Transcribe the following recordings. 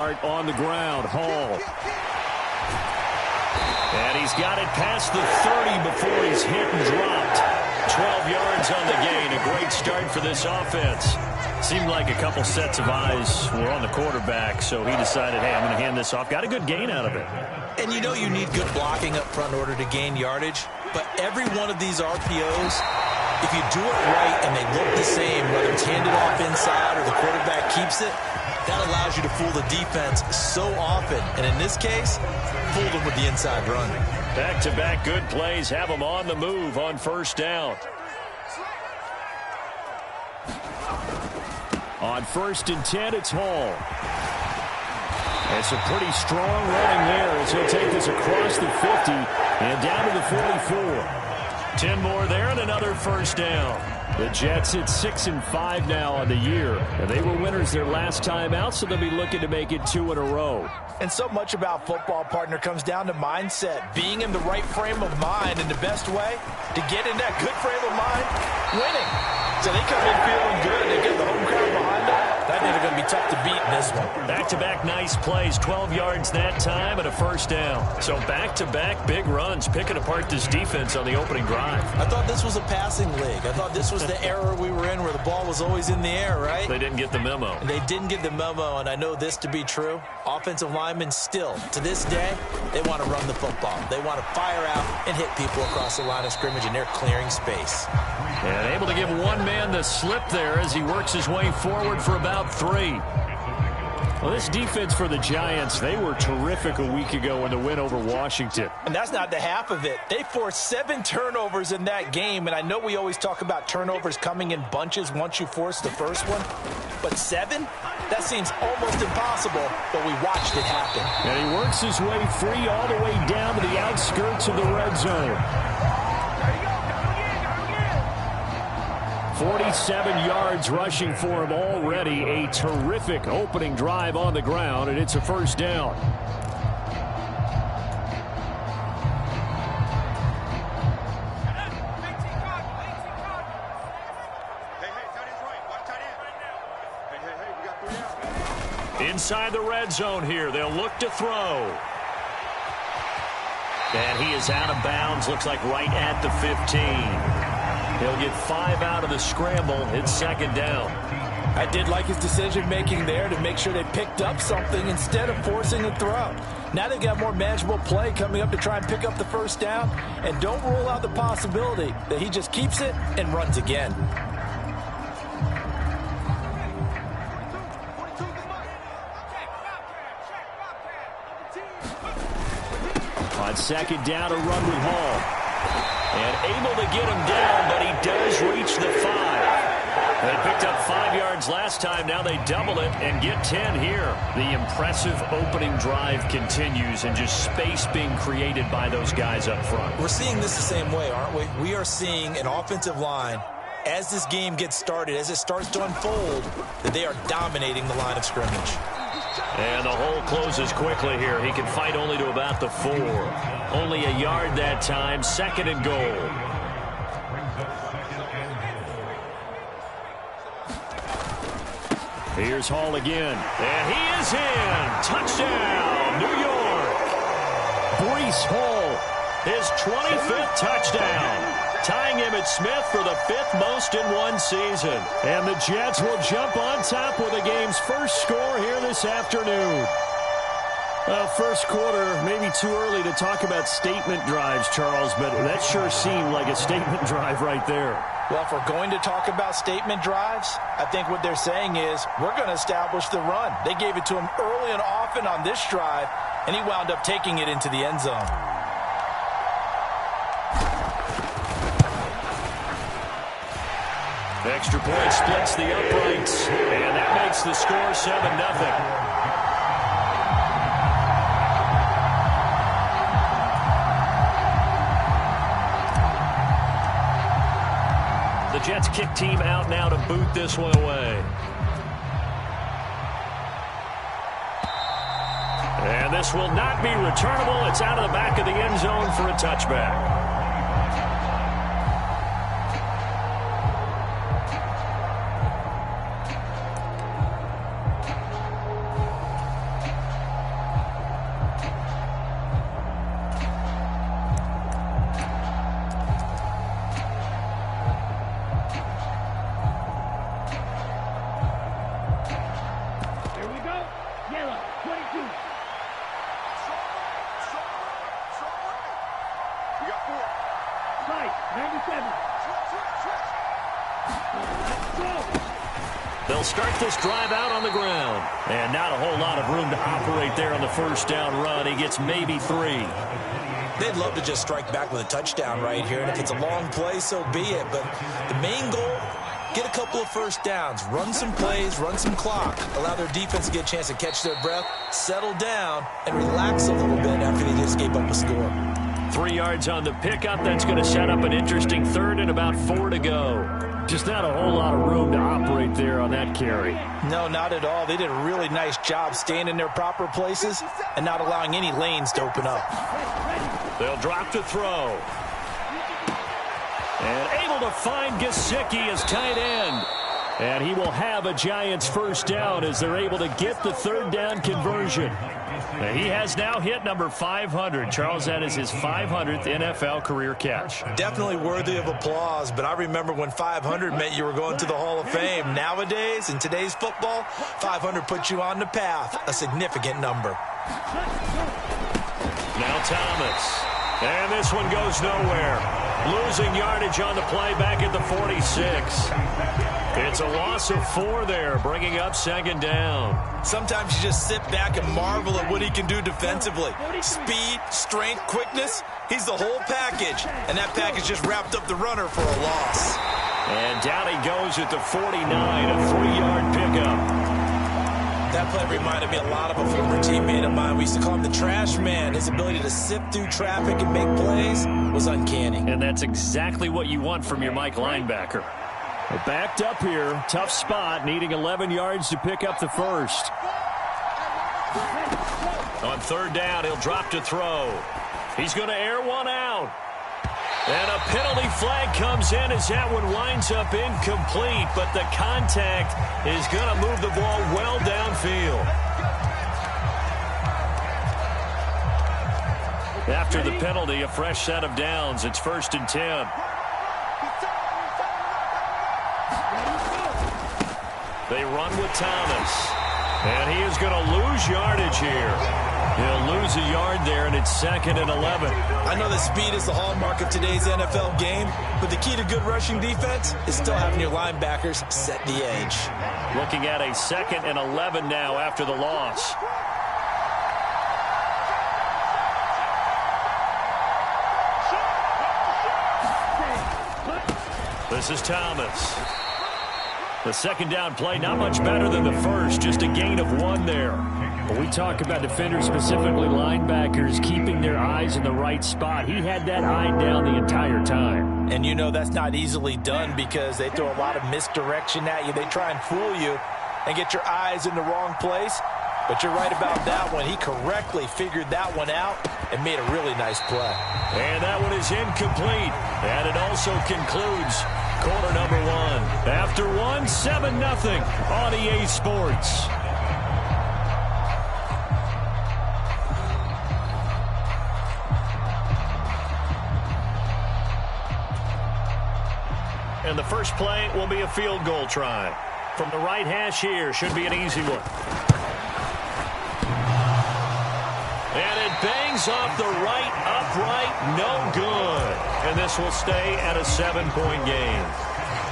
On the ground, Hall. And he's got it past the 30 before he's hit and dropped. 12 yards on the gain. A great start for this offense. Seemed like a couple sets of eyes were on the quarterback, so he decided, hey, I'm going to hand this off. Got a good gain out of it. And you know you need good blocking up front in order to gain yardage. But every one of these RPOs, if you do it right and they look the same, whether it's handed off inside or the quarterback keeps it, that allows you to fool the defense so often. And in this case, fooled them with the inside run. Back-to-back good plays have them on the move on first down. On 1st and 10, it's Hall. It's a pretty strong running there as he'll take this across the 50 and down to the 44. 10 more there and another first down. The Jets at 6-5 now on the year. And they were winners their last time out, so they'll be looking to make it 2 in a row. And so much about football, partner, comes down to mindset. Being in the right frame of mind, and the best way to get in that good frame of mind, winning. So they come in feeling good. They get the home crowd behind them. I think they're going to be tough to beat in this one. Back-to-back nice plays, 12 yards that time and a first down. So back-to-back big runs, picking apart this defense on the opening drive. I thought this was a passing league. I thought this was the era we were in where the ball was always in the air, right? They didn't get the memo. And they didn't get the memo, and I know this to be true. Offensive linemen still, to this day, they want to run the football. They want to fire out and hit people across the line of scrimmage, and they're clearing space. And able to give one man the slip there as he works his way forward for about 3. Well, this defense for the Giants, they were terrific a week ago in the win over Washington. And that's not the half of it. They forced 7 turnovers in that game, and I know we always talk about turnovers coming in bunches once you force the first one, but 7? That seems almost impossible, but we watched it happen. And he works his way free all the way down to the outskirts of the red zone. 47 yards rushing for him already. A terrific opening drive on the ground, and it's a first down. Inside the red zone here, they'll look to throw. And he is out of bounds, looks like right at the 15. He'll get 5 out of the scramble. It's second down. I did like his decision-making there to make sure they picked up something instead of forcing a throw. Now they've got more manageable play coming up to try and pick up the first down. And don't rule out the possibility that he just keeps it and runs again. On second down, a run with Hall. And able to get him down, but he does reach the 5. They picked up 5 yards last time. Now they double it and get 10 here. The impressive opening drive continues, and just space being created by those guys up front. We're seeing this the same way, aren't we? We are seeing an offensive line, as this game gets started, as it starts to unfold, that they are dominating the line of scrimmage. And the hole closes quickly here. He can fight only to about the 4. Only a yard that time. Second and goal. Here's Hall again. And he is in. Touchdown, New York. Breece Hall, his 25th touchdown. Tying him at Smith for the 5th most in one season. And the Jets will jump on top with the game's first score here this afternoon. Well, first quarter, maybe too early to talk about statement drives, Charles, but that sure seemed like a statement drive right there. Well, if we're going to talk about statement drives, I think what they're saying is we're going to establish the run. They gave it to him early and often on this drive, and he wound up taking it into the end zone. Extra point splits the uprights, and that makes the score 7-0. The Jets kick team out now to boot this one away. And this will not be returnable. It's out of the back of the end zone for a touchback. Yellow, 22. We got 4. Right, 97. Let's go. They'll start this drive out on the ground. And not a whole lot of room to operate there on the first down run. He gets maybe 3. They'd love to just strike back with a touchdown right here. And if it's a long play, so be it. But the main goal, get a couple of first downs. Run some plays, run some clock. Allow their defense to get a chance to catch their breath, settle down, and relax a little bit after they just gave up a score. 3 yards on the pickup. That's going to set up an interesting third and about 4 to go. Just not a whole lot of room to operate there on that carry. No, not at all. They did a really nice job staying in their proper places and not allowing any lanes to open up. They'll drop to throw. And able to find Gesicki as tight end. And he will have a Giants first down as they're able to get the third down conversion. And he has now hit number 500. Charles, that is his 500th NFL career catch. Definitely worthy of applause, but I remember when 500 meant you were going to the Hall of Fame. Nowadays, in today's football, 500 puts you on the path, a significant number. Now Thomas. And this one goes nowhere. Losing yardage on the play back at the 46. It's a loss of 4 there, bringing up second down. Sometimes you just sit back and marvel at what he can do defensively. Speed, strength, quickness, he's the whole package. And that package just wrapped up the runner for a loss. And down he goes at the 49, a 3-yard pickup. That play reminded me a lot of a former teammate of mine. We used to call him the trash man. His ability to sift through traffic and make plays was uncanny. And that's exactly what you want from your Mike linebacker. Backed up here, tough spot, needing 11 yards to pick up the first. On third down, he'll drop to throw. He's going to air one out. And a penalty flag comes in as that one winds up incomplete, but the contact is going to move the ball well downfield. After the penalty, a fresh set of downs. It's 1st and 10. They run with Thomas. And he is going to lose yardage here. He'll lose a yard there, and it's 2nd and 11. I know that speed is the hallmark of today's NFL game, but the key to good rushing defense is still having your linebackers set the edge. Looking at a 2nd and 11 now after the loss. This is Thomas. The second down play, not much better than the first, just a gain of 1 there. When we talk about defenders, specifically linebackers, keeping their eyes in the right spot, he had that eye down the entire time. And you know that's not easily done because they throw a lot of misdirection at you. They try and fool you and get your eyes in the wrong place. But you're right about that one. He correctly figured that one out and made a really nice play. And that one is incomplete. And it also concludes quarter number 1. After 1, 7-0 on EA Sports. And the first play will be a field goal try. From the right hash here, should be an easy one. And it bangs off the right upright, no good. And this will stay at a 7-point game.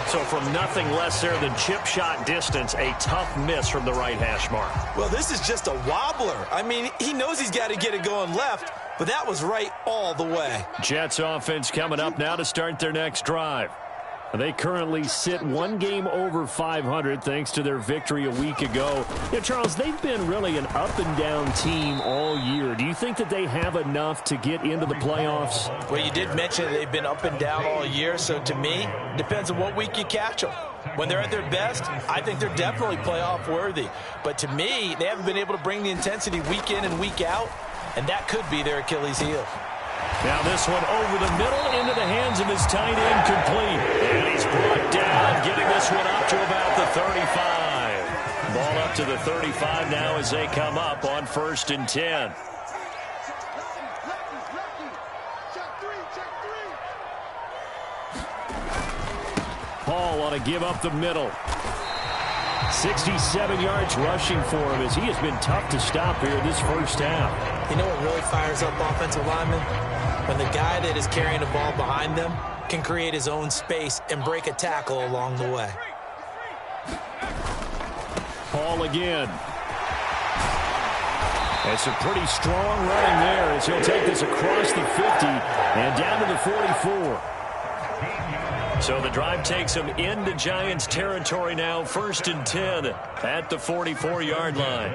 So from nothing less there than chip shot distance, a tough miss from the right hash mark. Well, this is just a wobbler. I mean, he knows he's got to get it going left, but that was right all the way. Jets offense coming up now to start their next drive. They currently sit 1 game over 500 thanks to their victory a week ago. Yeah, Charles, they've been really an up-and-down team all year. Do you think that they have enough to get into the playoffs? Well, you did mention that they've been up and down all year, so to me, depends on what week you catch them. When they're at their best, I think they're definitely playoff worthy. But to me, they haven't been able to bring the intensity week in and week out, and that could be their Achilles heel. Now this one over the middle into the hands of his tight end, complete. And he's brought down, getting this one up to about the 35. Ball up to the 35 now as they come up on 1st and 10. Paul want to give up the middle. 67 yards rushing for him as he has been tough to stop here this first half. You know what really fires up offensive linemen? When the guy that is carrying the ball behind them can create his own space and break a tackle along the way. Ball again. That's a pretty strong running there as he'll take this across the 50 and down to the 44. So the drive takes him into Giants territory now, 1st and 10 at the 44-yard line.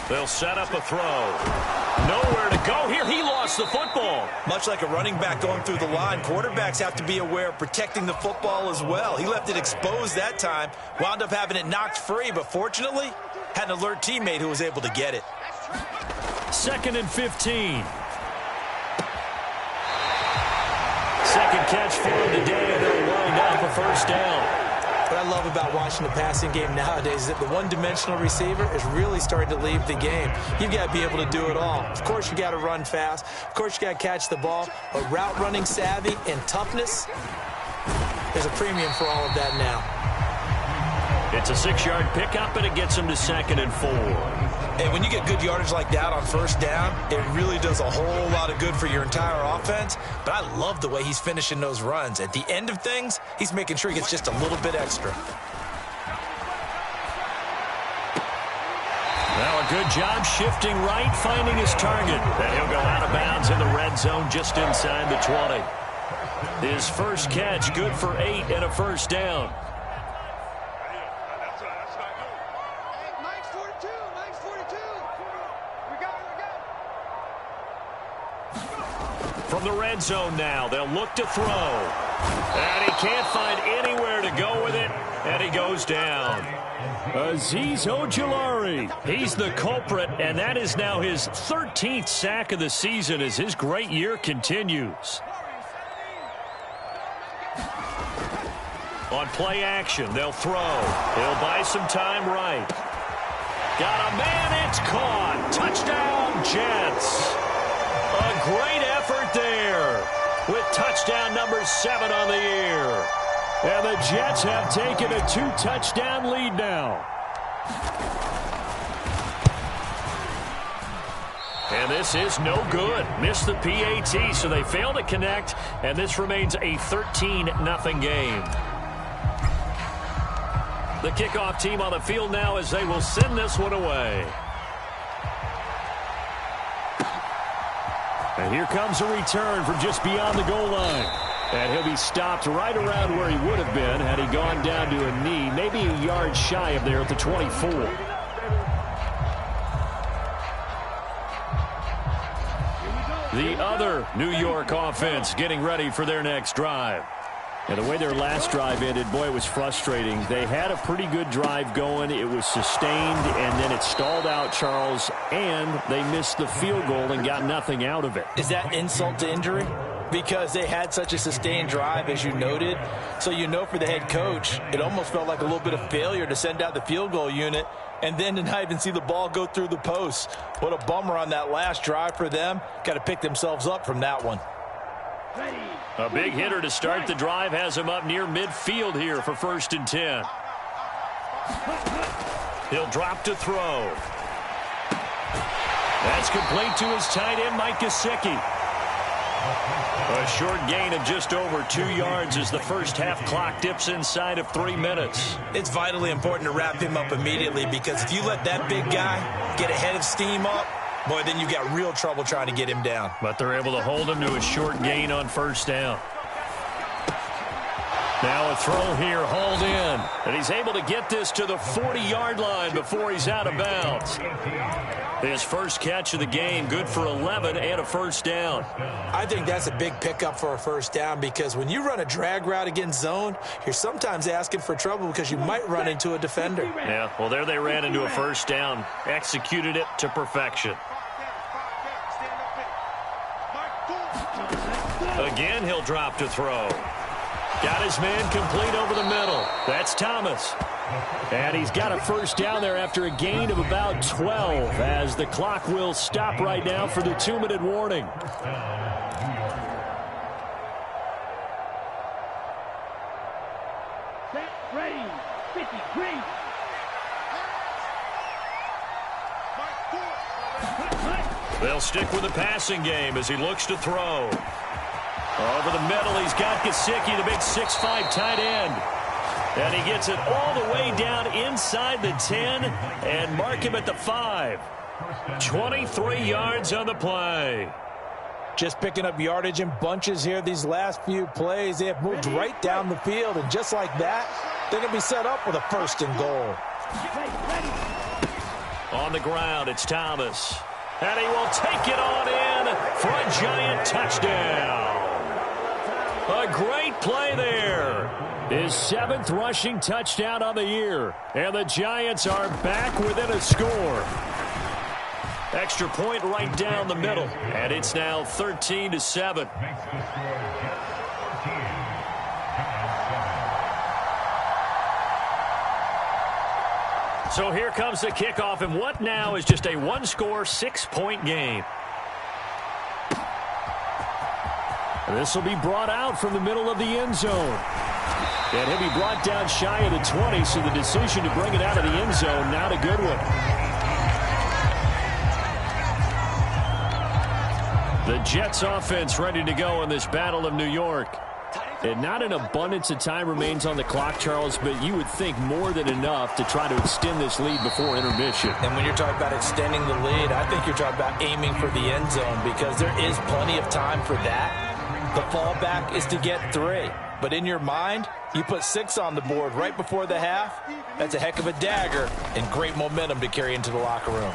They'll set up a throw. Nowhere to go here. He lost the football. Much like a running back going through the line, quarterbacks have to be aware of protecting the football as well. He left it exposed that time, wound up having it knocked free, but fortunately, had an alert teammate who was able to get it. 2nd and 15. Second catch for him today, and they'll wind up a first down. What I love about watching the passing game nowadays is that the one-dimensional receiver is really starting to leave the game. You've got to be able to do it all. Of course, you got to run fast. Of course, you got to catch the ball. But route running savvy and toughness, there's a premium for all of that now. It's a 6-yard pickup, and it gets him to 2nd and 4. And when you get good yardage like that on first down, it really does a whole lot of good for your entire offense. But I love the way he's finishing those runs. At the end of things, he's making sure he gets just a little bit extra. Now a good job shifting right, finding his target. And he'll go out of bounds in the red zone just inside the 20. His first catch, good for 8 and a first down. From the red zone now, they'll look to throw. And he can't find anywhere to go with it, and he goes down. Azeez Ojulari, he's the culprit, and that is now his 13th sack of the season as his great year continues. On play action, they'll throw. He'll buy some time right. Got a man, it's caught. Touchdown, Jets. A great effort there with touchdown number 7 on the year. And the Jets have taken a 2-touchdown lead now. And this is no good. Missed the PAT, so they fail to connect, and this remains a 13-0 game. The kickoff team on the field now as they will send this one away. And here comes a return from just beyond the goal line. And he'll be stopped right around where he would have been had he gone down to a knee, maybe a yard shy of there at the 24. The other New York offense getting ready for their next drive. And the way their last drive ended, boy, it was frustrating. They had a pretty good drive going. It was sustained, and then it stalled out, Charles, and they missed the field goal and got nothing out of it. Is that insult to injury? Because they had such a sustained drive, as you noted. So you know for the head coach, it almost felt like a little bit of failure to send out the field goal unit and then to not even see the ball go through the posts. What a bummer on that last drive for them. Got to pick themselves up from that one. A big hitter to start the drive has him up near midfield here for 1st and 10. He'll drop to throw. That's complete to his tight end, Mike Gesicki. A short gain of just over 2 yards as the first half clock dips inside of 3 minutes. It's vitally important to wrap him up immediately because if you let that big guy get ahead of steam up, boy, then you've got real trouble trying to get him down. But they're able to hold him to a short gain on first down. Now a throw here, hauled in. And he's able to get this to the 40-yard line before he's out of bounds. His first catch of the game, good for 11 and a first down. I think that's a big pickup for a first down because when you run a drag route against zone, you're sometimes asking for trouble because you might run into a defender. Yeah, well, there they ran into a first down. Executed it to perfection. Again, he'll drop to throw. Got his man complete over the middle. That's Thomas. And he's got a first down there after a gain of about 12 as the clock will stop right now for the 2-minute warning. Set, They'll stick with the passing game as he looks to throw. Over the middle, he's got Gesicki, the big 6'5" tight end. And he gets it all the way down inside the 10 and mark him at the 5. 23 yards on the play. Just picking up yardage in bunches here these last few plays. They have moved right down the field, and just like that, they're going to be set up with a 1st and goal. On the ground, it's Thomas. And he will take it on in for a giant touchdown. A great play there. His 7th rushing touchdown on the year. And the Giants are back within a score. Extra point right down the middle. And it's now 13-7. So here comes the kickoff, and what now is just a 1-score, 6-point game. And this will be brought out from the middle of the end zone. And he'll be brought down shy of the 20, so the decision to bring it out of the end zone, not a good one. The Jets offense ready to go in this Battle of New York. And not an abundance of time remains on the clock, Charles, but you would think more than enough to try to extend this lead before intermission. And when you're talking about extending the lead, I think you're talking about aiming for the end zone because there is plenty of time for that. The fallback is to get 3. But in your mind, you put 6 on the board right before the half. That's a heck of a dagger and great momentum to carry into the locker room.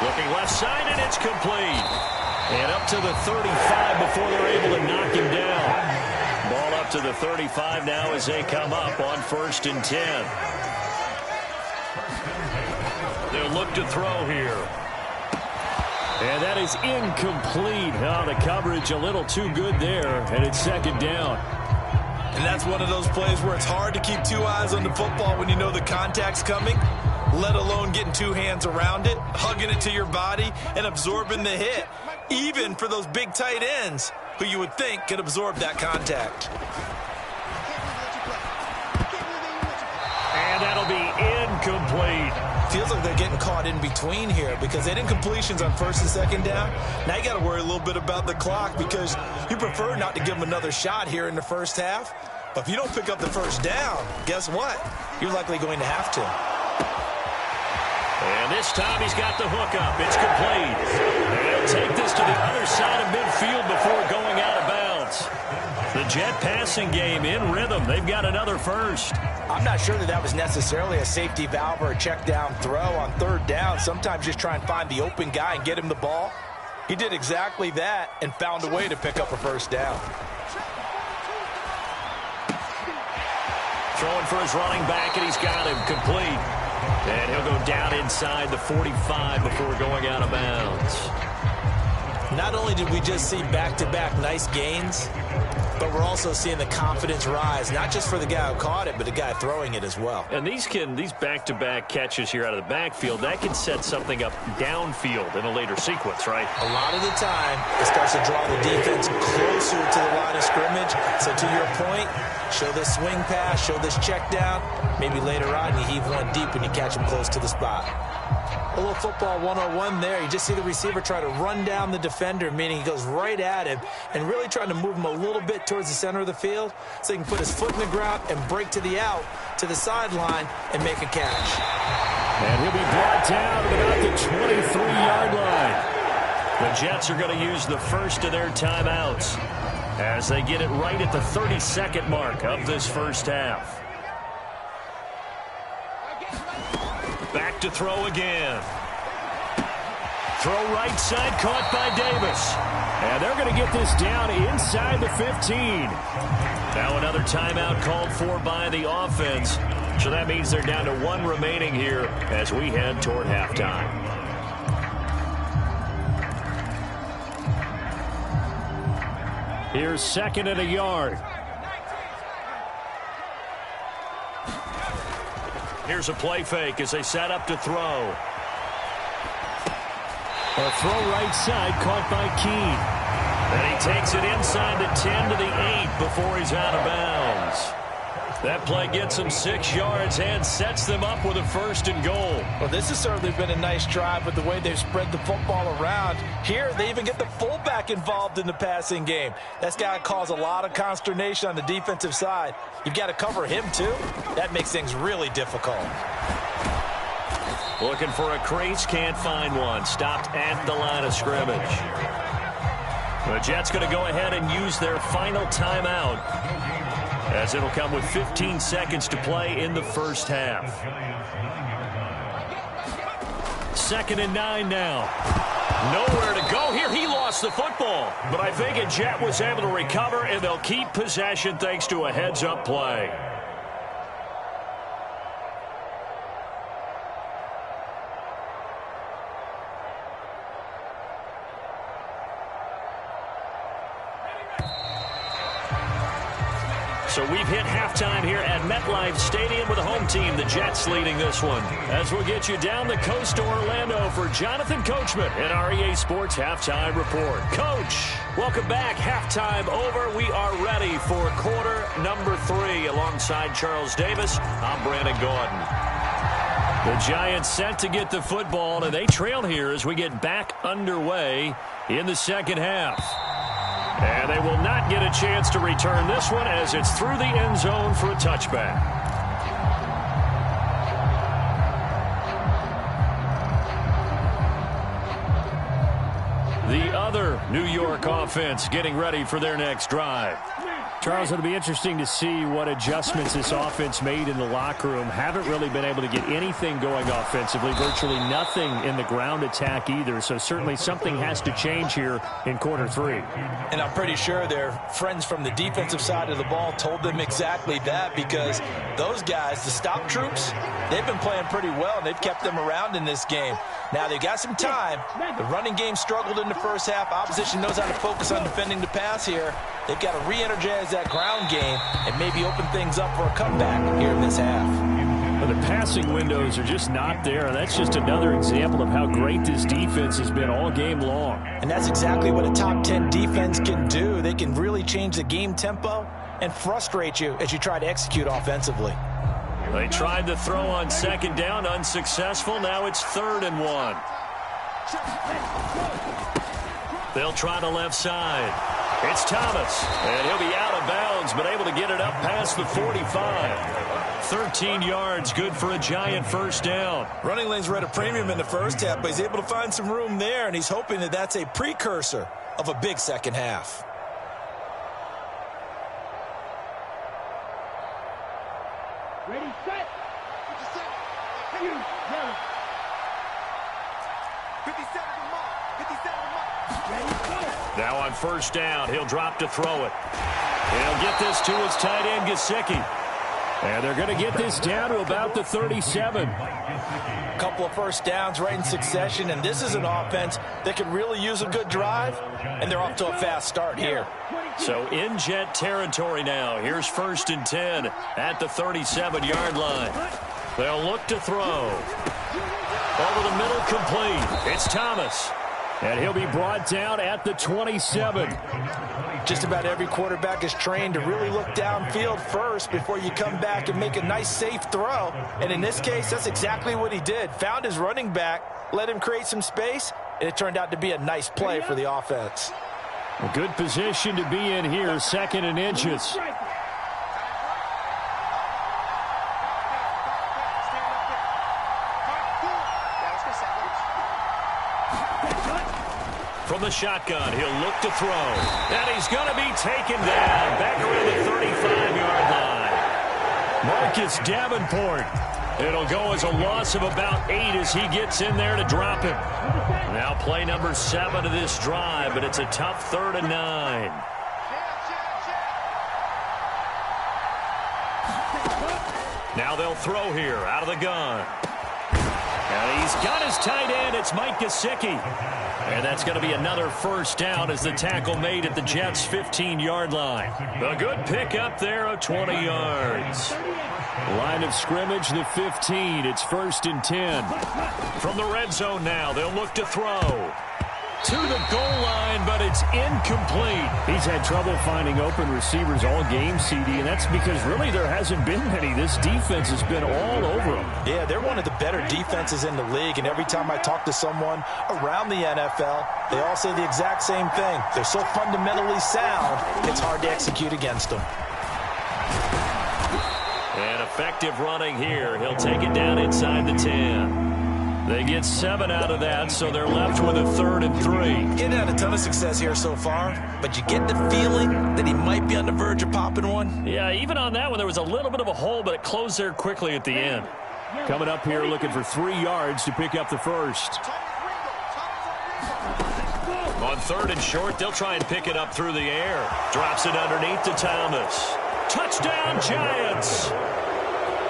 Looking left side, and it's complete. And up to the 35 before they're able to knock him down. Ball up to the 35 now as they come up on 1st and 10. They'll look to throw here. And that is incomplete. Oh, the coverage a little too good there, and it's 2nd down. And that's one of those plays where it's hard to keep 2 eyes on the football when you know the contact's coming, let alone getting 2 hands around it, hugging it to your body, and absorbing the hit, even for those big tight ends who you would think could absorb that contact. And that'll be incomplete. Feels like they're getting caught in between here because they didn't completions on 1st and 2nd down. Now you got to worry a little bit about the clock because you prefer not to give them another shot here in the 1st half. But if you don't pick up the 1st down, guess what? You're likely going to have to. And this time he's got the hook up. It's complete. And he'll take this to the other side of midfield before going out of bounds. The Jet passing game in rhythm. They've got another 1st. I'm not sure that was necessarily a safety valve or a check down throw on 3rd down. Sometimes just try and find the open guy and get him the ball. He did exactly that and found a way to pick up a 1st down. Throwing for his running back, and he's got him complete. And he'll go down inside the 45 before going out of bounds. Not only did we just see back-to-back nice gains, but we're also seeing the confidence rise, not just for the guy who caught it, but the guy throwing it as well. And these back-to-back catches here out of the backfield, that can set something up downfield in a later sequence, right? A lot of the time, it starts to draw the defense closer to the line of scrimmage. So to your point, show this swing pass, show this check down. Maybe later on, you heave one deep and you catch him close to the spot. A little football 101 there. You just see the receiver try to run down the defender, meaning he goes right at him and really trying to move him a little bit towards the center of the field so he can put his foot in the ground and break to the out, to the sideline, and make a catch. And he'll be brought down at about the 23-yard line. The Jets are going to use the 1st of their timeouts as they get it right at the 32nd mark of this 1st half. Back to throw again. Throw right side, caught by Davis. And they're going to get this down inside the 15. Now another timeout called for by the offense. So that means they're down to 1 remaining here as we head toward halftime. Here's 2nd and a yard. Here's a play fake as they set up to throw. A throw right side caught by Keene. And he takes it inside the 10 to the 8 before he's out of bounds. That play gets them 6 yards and sets them up with a 1st and goal. Well, this has certainly been a nice drive with the way they've spread the football around. Here, they even get the fullback involved in the passing game. That's got to cause a lot of consternation on the defensive side. You've got to cover him, too. That makes things really difficult. Looking for a crease, can't find one. Stopped at the line of scrimmage. The Jets going to go ahead and use their final timeout, as it'll come with 15 seconds to play in the 1st half. 2nd and 9 now. Nowhere to go here. He lost the football. But I think a Jet was able to recover, and they'll keep possession thanks to a heads-up play. So we've hit halftime here at MetLife Stadium with the home team, the Jets, leading this one. As we'll get you down the coast to Orlando for Jonathan Coachman in our EA Sports Halftime Report. Coach, welcome back. Halftime over. We are ready for quarter number 3. Alongside Charles Davis, I'm Brandon Gordon. The Giants set to get the football, and they trail here as we get back underway in the 2nd half. And they will not get a chance to return this one as it's through the end zone for a touchback. The other New York offense getting ready for their next drive. Charles, it'll be interesting to see what adjustments this offense made in the locker room. Haven't really been able to get anything going offensively, virtually nothing in the ground attack either. So certainly something has to change here in quarter 3. And I'm pretty sure their friends from the defensive side of the ball told them exactly that, because those guys, the stop troops, they've been playing pretty well, and they've kept them around in this game. Now, they've got some time. The running game struggled in the 1st half. Opposition knows how to focus on defending the pass here. They've got to re-energize that ground game and maybe open things up for a comeback here in this half. Well, the passing windows are just not there, and that's just another example of how great this defense has been all game long. And that's exactly what a top 10 defense can do. They can really change the game tempo and frustrate you as you try to execute offensively. They tried to throw on 2nd down, unsuccessful. Now it's 3rd and 1. They'll try the left side. It's Thomas, and he'll be out of bounds, but able to get it up past the 45. 13 yards, good for a Giant 1st down. Running lanes were at a premium in the 1st half, but he's able to find some room there, and he's hoping that that's a precursor of a big 2nd half. Ready, set. 57 to mark. 57 to mark. Ready, go. Now on 1st down, he'll drop to throw it. He'll get this to his tight end, Gesicki. And they're going to get this down to about the 37. A couple of 1st downs right in succession, and this is an offense that can really use a good drive, and they're off to a fast start here. So in Jet territory now. Here's 1st and 10 at the 37-yard line. They'll look to throw. Over the middle, complete. It's Thomas. And he'll be brought down at the 27. Just about every quarterback is trained to really look downfield first before you come back and make a nice, safe throw. And in this case, that's exactly what he did. Found his running back, let him create some space, and it turned out to be a nice play for the offense. A good position to be in here, 2nd and inches. From the shotgun, he'll look to throw. And he's going to be taken down back around the 35-yard line. Marcus Davenport. It'll go as a loss of about 8 as he gets in there to drop him. Now play number 7 of this drive, but it's a tough 3rd and 9. Now they'll throw here out of the gun. And he's got his tight end. It's Mike Gesicki. And that's going to be another 1st down as the tackle made at the Jets' 15-yard line. A good pick up there of 20 yards. Line of scrimmage, the 15. It's 1st and 10. From the red zone now, they'll look to throw. to the goal line, but it's incomplete. He's had trouble finding open receivers all game, CD, and that's because really there hasn't been many. This defense has been all over them. Yeah, they're one of the better defenses in the league, and every time I talk to someone around the NFL, they all say the exact same thing. They're so fundamentally sound, it's hard to execute against them. And effective running here. He'll take it down inside the 10. They get 7 out of that, so they're left with a 3rd and 3. Getting had a ton of success here so far, but you get the feeling that he might be on the verge of popping one. Yeah, even on that one, there was a little bit of a hole, but it closed there quickly at the end. Coming up here looking for 3 yards to pick up the first. On 3rd and short, they'll try and pick it up through the air. Drops it underneath to Thomas. Touchdown, Giants!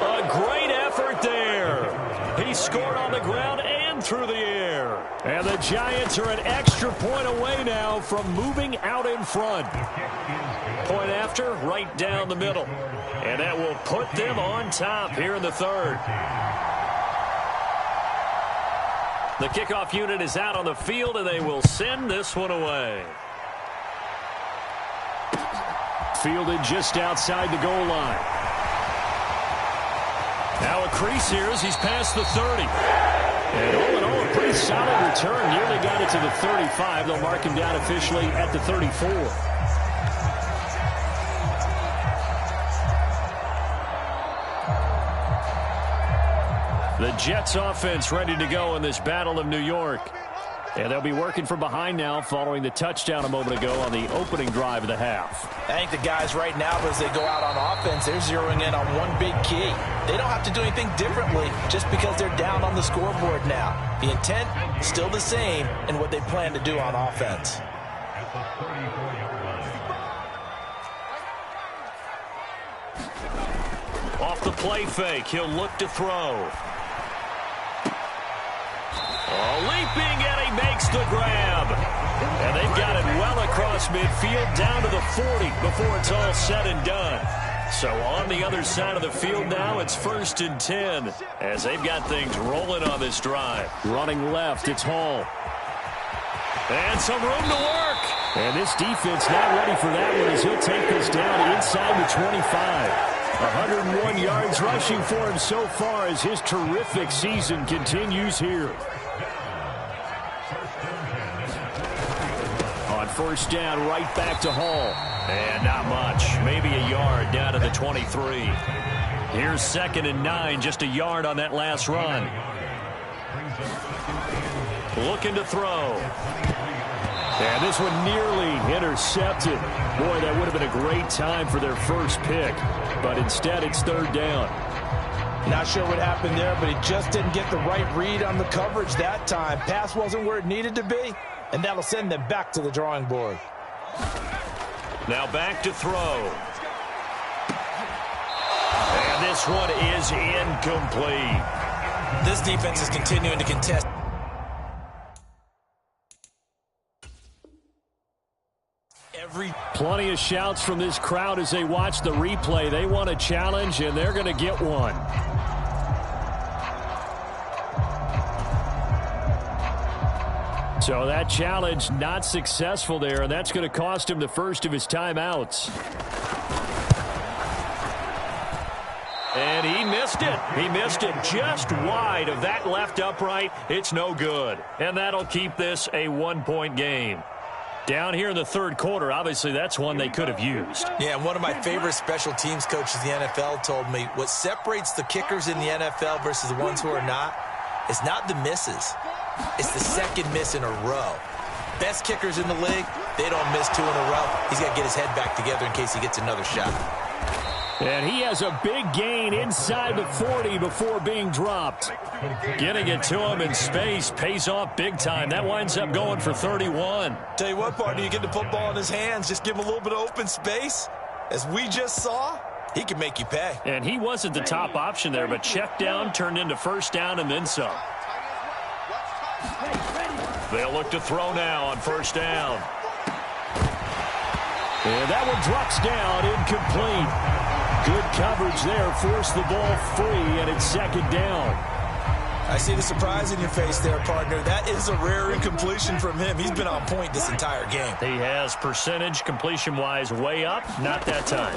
A great effort there. He scored on the ground and through the air. And the Giants are an extra point away now from moving out in front. Point after, right down the middle. And that will put them on top here in the 3rd. The kickoff unit is out on the field, and they will send this one away. Fielded just outside the goal line. Now a crease here as he's past the 30. And all in all, a pretty solid return. Nearly got it to the 35. They'll mark him down officially at the 34. The Jets offense ready to go in this Battle of New York. And they'll be working from behind now following the touchdown a moment ago on the opening drive of the half. I think the guys right now, as they go out on offense, they're zeroing in on one big key. They don't have to do anything differently just because they're down on the scoreboard now. The intent is still the same in what they plan to do on offense. Off the play fake, he'll look to throw. Leaping, and he makes the grab. And they've got it well across midfield, down to the 40 before it's all said and done. So on the other side of the field now, it's 1st and 10 as they've got things rolling on this drive. Running left, it's Hall. And some room to work. And this defense not ready for that one as he'll take this down inside the 25. 101 yards rushing for him so far as his terrific season continues here. On 1st down, right back to Hall. And not much. Maybe a yard down to the 23. Here's 2nd and 9, just a yard on that last run. Looking to throw. And this one nearly intercepted. Boy, that would have been a great time for their first pick. But instead, it's 3rd down. Not sure what happened there, but he just didn't get the right read on the coverage that time. Pass wasn't where it needed to be, and that'll send them back to the drawing board. Now back to throw. And this one is incomplete. This defense is continuing to contest. Plenty of shouts from this crowd as they watch the replay. They want a challenge, and they're going to get one. So that challenge not successful there, and that's going to cost him the first of his timeouts. And he missed it. He missed it just wide of that left upright. It's no good. And that'll keep this a 1-point game. Down here in the 3rd quarter, obviously that's one they could have used. Yeah, and one of my favorite special teams coaches in the NFL told me what separates the kickers in the NFL versus the ones who are not is not the misses. It's the second miss in a row. Best kickers in the league, they don't miss 2 in a row. He's got to get his head back together in case he gets another shot. And he has a big gain inside the 40 before being dropped. Getting it to him in space pays off big time. That winds up going for 31. Tell you what, partner, you get the football in his hands, just give him a little bit of open space. As we just saw, he can make you pay. And he wasn't the top option there, but check down turned into 1st down and then some. They'll look to throw now on 1st down. And that one drops down, incomplete. Good coverage there, forced the ball free, and it's 2nd down. I see the surprise in your face there, partner. That is a rare incompletion from him. He's been on point this entire game. He has percentage completion-wise way up. Not that time.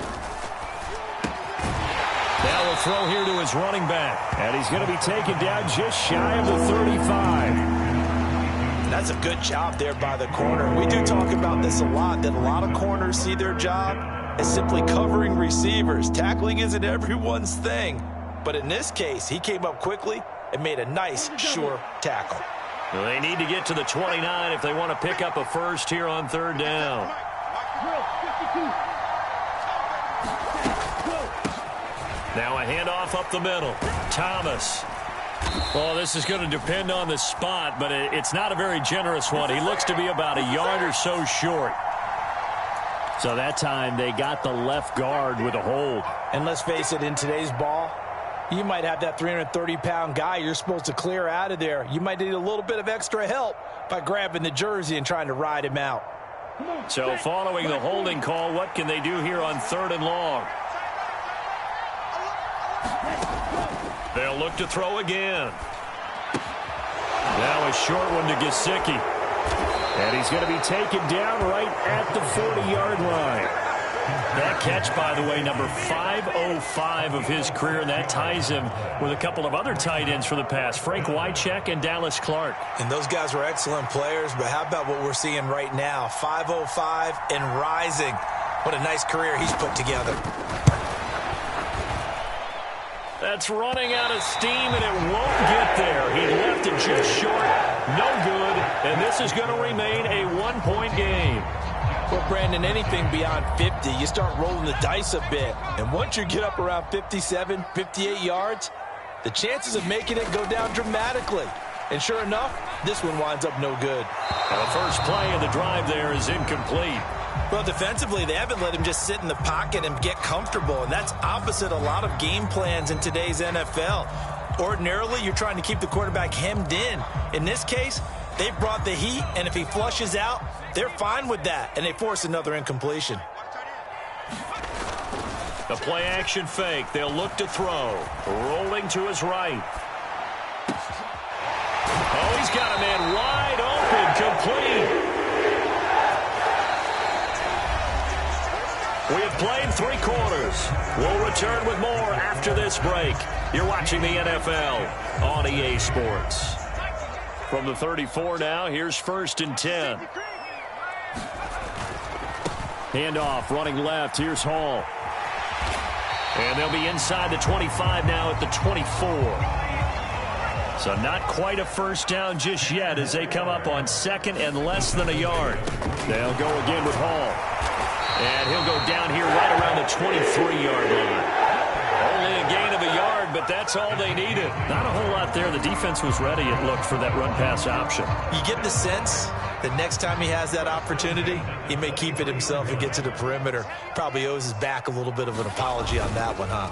Now we'll throw here to his running back. And he's going to be taken down just shy of the 35. That's a good job there by the corner. We do talk about this a lot, that a lot of corners see their job as simply covering receivers. Tackling isn't everyone's thing. But in this case, he came up quickly and made a nice, sure tackle. Well, they need to get to the 29 if they want to pick up a first here on third down. Now a handoff up the middle. Thomas. Well, this is going to depend on the spot, but it's not a very generous one. He looks to be about a yard or so short. So that time they got the left guard with a hold. And let's face it, in today's ball, you might have that 330-pound guy you're supposed to clear out of there. You might need a little bit of extra help by grabbing the jersey and trying to ride him out. So following the holding call, what can they do here on third and long? They'll look to throw again. Now a short one to Gesicki. And he's going to be taken down right at the 40-yard line. That catch, by the way, number 505 of his career, and that ties him with a couple of other tight ends for the pass, Frank Wycheck and Dallas Clark. And those guys were excellent players, but how about what we're seeing right now? 505 and rising. What a nice career he's put together. That's running out of steam, and it won't get there. He left it just short. No good, and this is going to remain a one-point game. Well, Brandon, anything beyond 50, you start rolling the dice a bit. And once you get up around 57, 58 yards, the chances of making it go down dramatically. And sure enough, this one winds up no good. The first play of the drive there is incomplete. Well, defensively, they haven't let him just sit in the pocket and get comfortable, and that's opposite a lot of game plans in today's NFL. Ordinarily, you're trying to keep the quarterback hemmed in. In this case, they brought the heat, and if he flushes out, they're fine with that, and they force another incompletion. The play-action fake. They'll look to throw. Rolling to his right. Oh, he's got a man wide open, complete. We have played 3 quarters. We'll return with more after this break. You're watching the NFL on EA Sports. From the 34 now, here's 1st and 10. Handoff, running left. Here's Hall. And they'll be inside the 25 now at the 24. So not quite a first down just yet as they come up on 2nd and less than a yard. They'll go again with Hall. And he'll go down here right around the 23-yard line. Only a gain of a yard, but that's all they needed. Not a whole lot there. The defense was ready, it looked, for that run-pass option. You get the sense that next time he has that opportunity, he may keep it himself and get to the perimeter. Probably owes his back a little bit of an apology on that one, huh?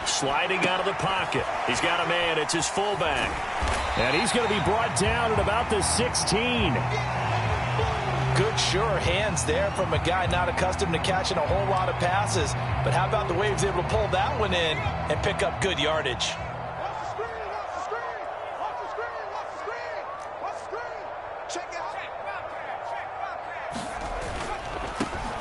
Sliding out of the pocket. He's got a man. It's his fullback. And he's going to be brought down at about the 16. Good, sure hands there from a guy not accustomed to catching a whole lot of passes. But how about the way he was able to pull that one in and pick up good yardage?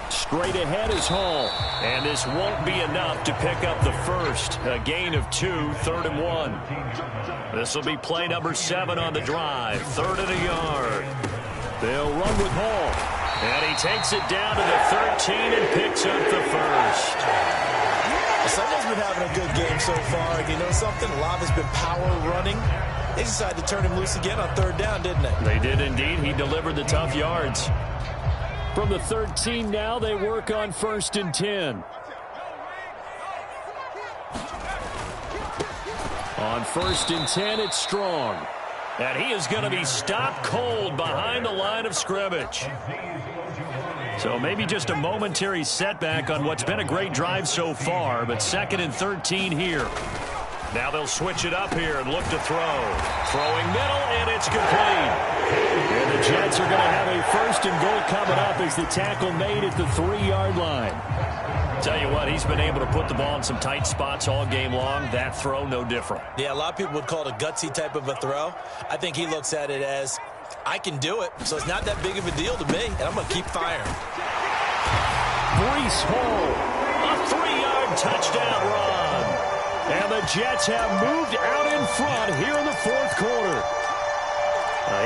Straight ahead is Hall. And this won't be enough to pick up the first. A gain of 2, 3rd and 1. This will be play number 7 on the drive. 3rd and a yard. They'll run with Hall. And he takes it down to the 13 and picks up the first. Someone's been having a good game so far. And you know something? A lot has been power running. They decided to turn him loose again on 3rd down, didn't they? They did indeed. He delivered the tough yards. From the 13 now, they work on 1st and 10. On 1st and 10, it's Strong. And he is going to be stopped cold behind the line of scrimmage. So maybe just a momentary setback on what's been a great drive so far, but 2nd and 13 here. Now they'll switch it up here and look to throw. Throwing middle, and it's complete. And the Jets are going to have a 1st and goal coming up as the tackle made at the 3-yard line. Tell you what, he's been able to put the ball in some tight spots all game long. That throw, no different. Yeah, a lot of people would call it a gutsy type of a throw. I think he looks at it as, I can do it, so it's not that big of a deal to me, and I'm going to keep firing. Brees Hall, A 3-yard touchdown run. and the Jets have moved out in front here in the fourth quarter.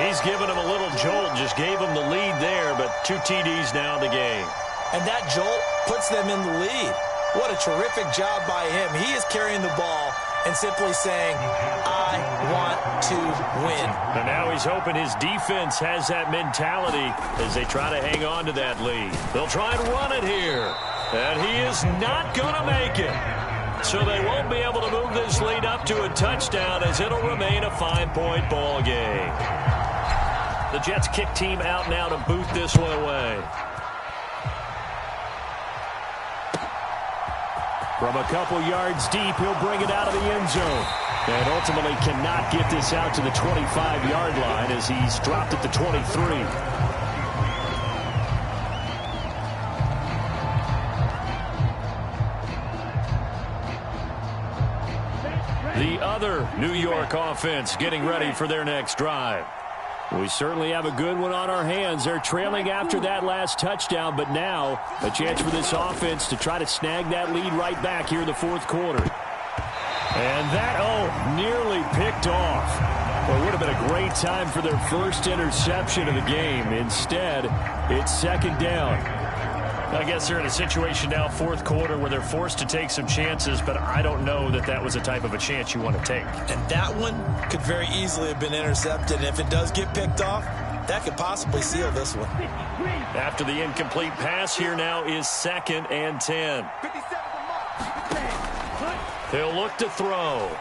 He's given him a little jolt, just gave him the lead there, but 2 TDs now in the game. And that jolt puts them in the lead. What a terrific job by him. He is carrying the ball and simply saying, I want to win. And now he's hoping his defense has that mentality as they try to hang on to that lead. They'll try and run it here. And he is not going to make it. So they won't be able to move this lead up to a touchdown as it'll remain a 5-point ball game. The Jets kick team out now to boot this one away. From a couple yards deep, he'll bring it out of the end zone. And ultimately cannot get this out to the 25-yard line as he's dropped at the 23. The other New York offense getting ready for their next drive. We certainly have a good one on our hands. They're trailing after that last touchdown, but now a chance for this offense to try to snag that lead right back here in the fourth quarter. And that, nearly picked off. Well, it would have been a great time for their first interception of the game. Instead, it's second down. I guess they're in a situation now, fourth quarter, where they're forced to take some chances, but I don't know that that was the type of a chance you want to take. And that one could very easily have been intercepted. And if it does get picked off, that could possibly seal this one. After the incomplete pass, here now is 2nd and 10. 57 to mark. He'll look to throw.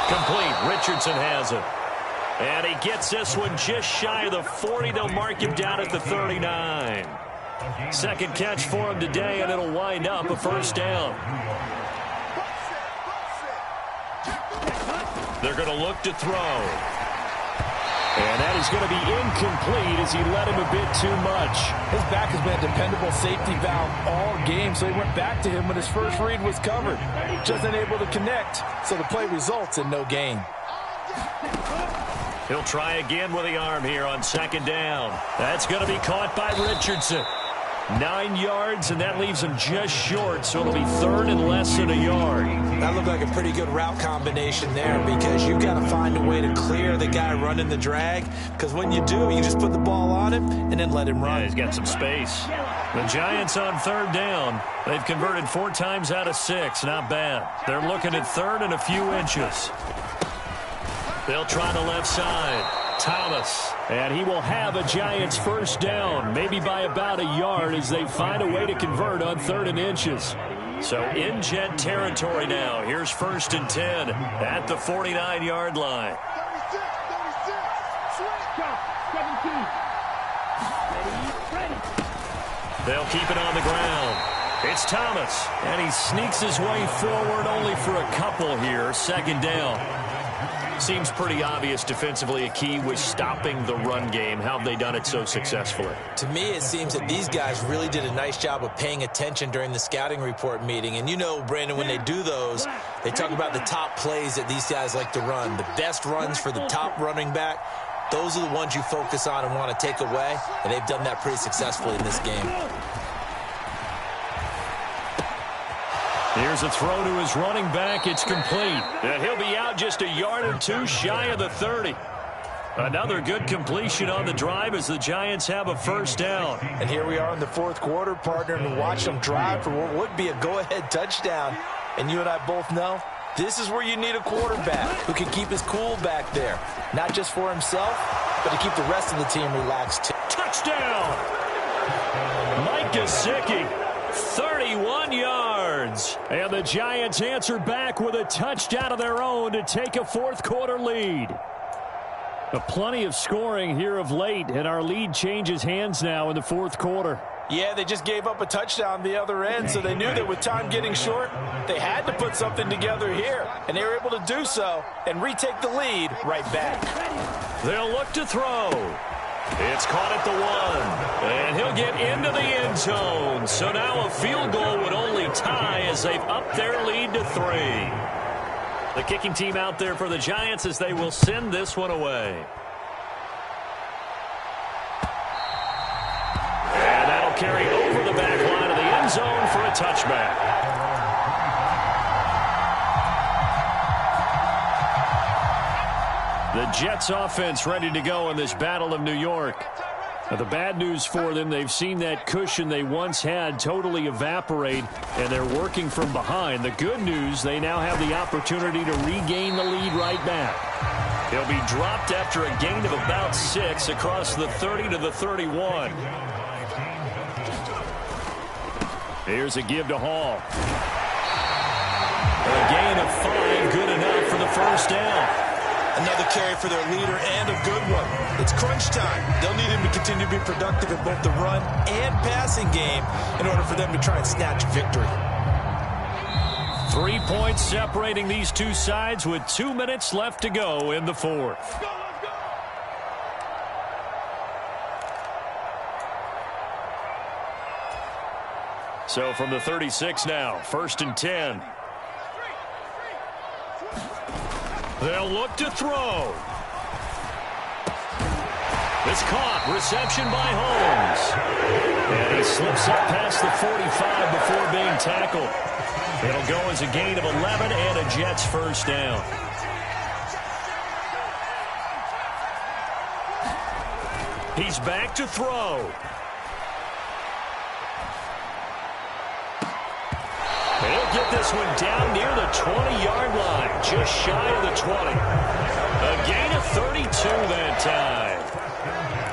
Complete. Richardson has it. And he gets this one just shy of the 40. They'll mark him down at the 39. Second catch for him today, and it'll wind up a first down. They're going to look to throw. And that is going to be incomplete as he led him a bit too much. His back has been a dependable safety valve all game, so he went back to him when his first read was covered. Just unable to connect, so the play results in no gain. He'll try again with the arm here on second down. That's going to be caught by Richardson. 9 yards, and that leaves him just short, so it'll be third and less than a yard. That looked like a pretty good route combination there because you've got to find a way to clear the guy running the drag, because when you do, you just put the ball on him and then let him run. Yeah, he's got some space. The Giants on third down. They've converted 4 times out of 6. Not bad. They're looking at third and a few inches. They'll try the left side. Thomas. And he will have a Giants first down, maybe by about a yard as they find a way to convert on 3rd and inches. So in Jet territory now. Here's 1st and 10 at the 49-yard line. 36, 32. They'll keep it on the ground. It's Thomas, and he sneaks his way forward only for a couple here. Second down. Seems pretty obvious defensively a key was stopping the run game. How have they done it so successfully? To me, it seems that these guys really did a nice job of paying attention during the scouting report meeting. And you know, Brandon, when they do those, they talk about the top plays that these guys like to run. The best runs for the top running back, those are the ones you focus on and want to take away. And they've done that pretty successfully in this game. Here's a throw to his running back. It's complete. And he'll be out just a yard or 2 shy of the 30. Another good completion on the drive as the Giants have a first down. And here we are in the fourth quarter, partner, and watch them drive for what would be a go-ahead touchdown. And you and I both know this is where you need a quarterback who can keep his cool back there. Not just for himself, but to keep the rest of the team relaxed too. Touchdown! Mike Gesicki, 31 yards. And the Giants answer back with a touchdown of their own to take a fourth quarter lead. Plenty of scoring here of late, and our lead changes hands now in the fourth quarter. Yeah, they just gave up a touchdown the other end, so they knew that with time getting short, they had to put something together here. And they were able to do so and retake the lead right back. They'll look to throw. It's caught at the 1, and he'll get into the end zone. So now a field goal would only tie as they've upped their lead to 3. The kicking team out there for the Giants as they will send this one away. And that'll carry over the back line of the end zone for a touchback. The Jets offense ready to go in this Battle of New York. Now, the bad news for them, they've seen that cushion they once had totally evaporate, and they're working from behind. The good news, they now have the opportunity to regain the lead right back. He'll be dropped after a gain of about 6 across the 30 to the 31. Here's a give to Hall. A gain of 5, good enough for the first down. Another carry for their leader and a good one. It's crunch time. They'll need him to continue to be productive in both the run and passing game in order for them to try and snatch victory. 3 points separating these two sides with 2 minutes left to go in the 4th. So from the 36 now, 1st and 10. They'll look to throw. It's caught. Reception by Holmes. And he slips up past the 45 before being tackled. It'll go as a gain of 11 and a Jets first down. He's back to throw. He'll get this one down near the 20-yard line, just shy of the 20. A gain of 32 that time.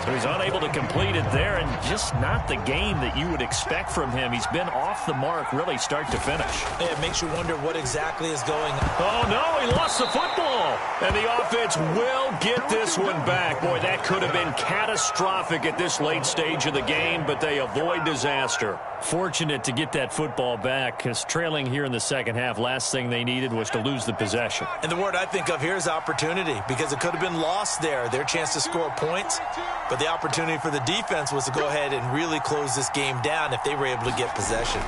So he's unable to complete it there, and just not the game that you would expect from him. He's been off the mark really start to finish. It makes you wonder what exactly is going on. Oh, no, he lost the football. And the offense will get this one back. Boy, that could have been catastrophic at this late stage of the game, but they avoid disaster. Fortunate to get that football back, because trailing here in the second half, last thing they needed was to lose the possession. And the word I think of here is opportunity, because it could have been lost there, their chance to score points. But the opportunity for the defense was to go ahead and really close this game down if they were able to get possession.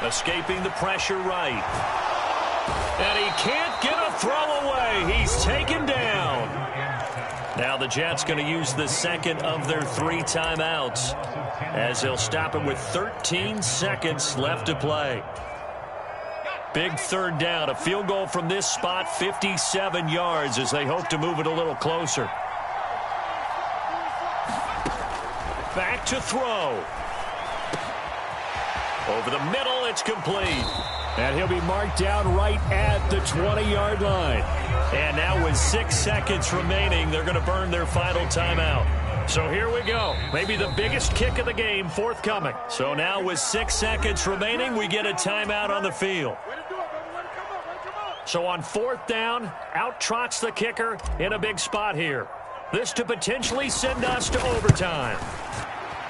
Escaping the pressure right. And he can't get a throw away. He's taken down. Now the Jets going to use the second of their 3 timeouts, as they'll stop it with 13 seconds left to play. Big 3rd down. A field goal from this spot, 57 yards, as they hope to move it a little closer. Back to throw. Over the middle, it's complete. And he'll be marked down right at the 20-yard line. And now with 6 seconds remaining, they're going to burn their final timeout. So here we go. Maybe the biggest kick of the game forthcoming. So now with 6 seconds remaining, we get a timeout on the field. So on 4th down, out trots the kicker in a big spot here. This to potentially send us to overtime.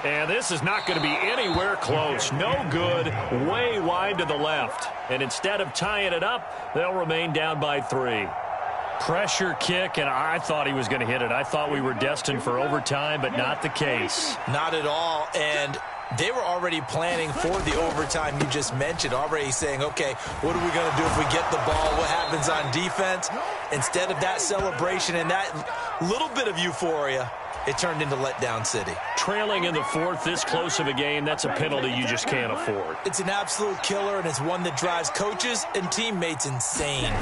And this is not going to be anywhere close. No good. Way wide to the left. And instead of tying it up, they'll remain down by 3. Pressure kick, and I thought he was going to hit it. I thought we were destined for overtime, but not the case. Not at all. And they were already planning for the overtime you just mentioned, already saying, okay, what are we going to do if we get the ball? What happens on defense? Instead of that celebration and that little bit of euphoria, it turned into letdown city. Trailing in the 4th, this close of a game, that's a penalty you just can't afford. It's an absolute killer, and it's one that drives coaches and teammates insane.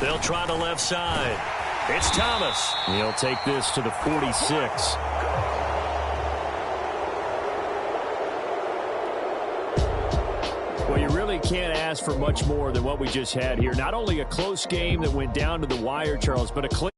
They'll try the left side. It's Thomas. He'll take this to the 46. Well, you really can't ask for much more than what we just had here. Not only a close game that went down to the wire, Charles, but a clear